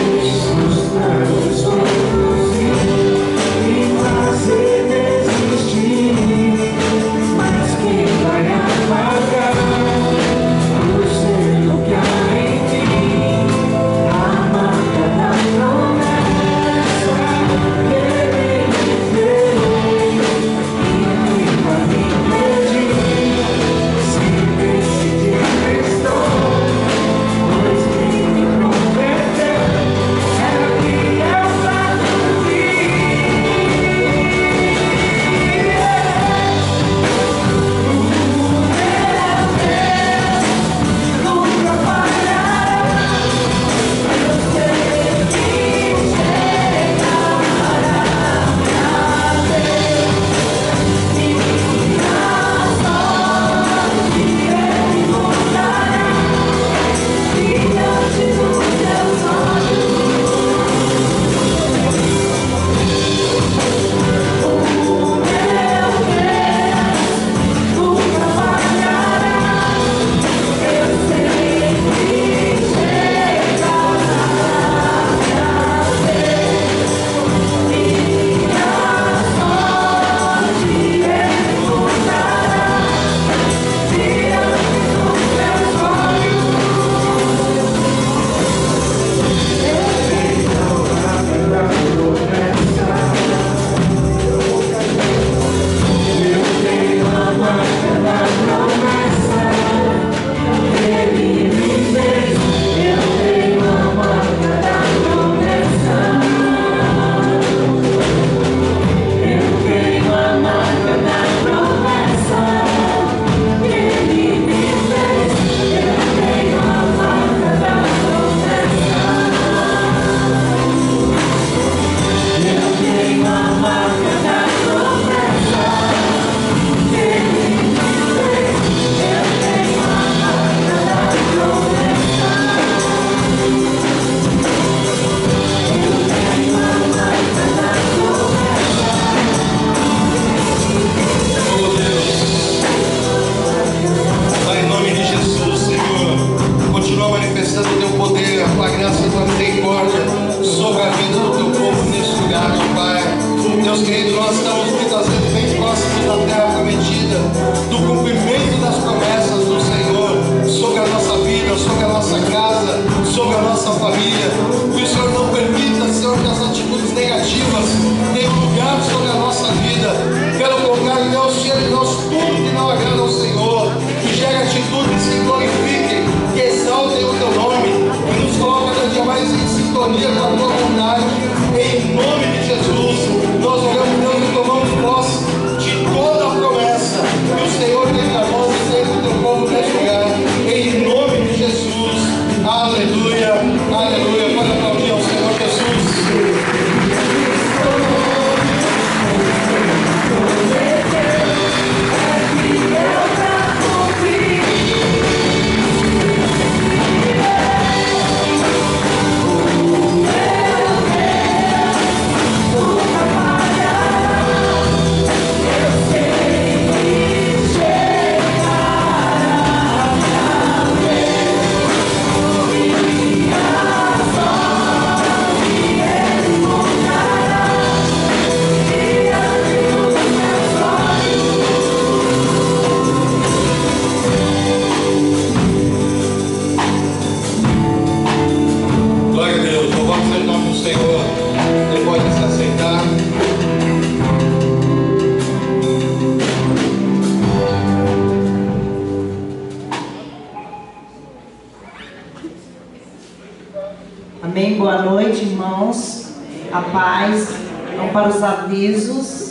Amém? Boa noite, irmãos. A paz. Vamos para os avisos.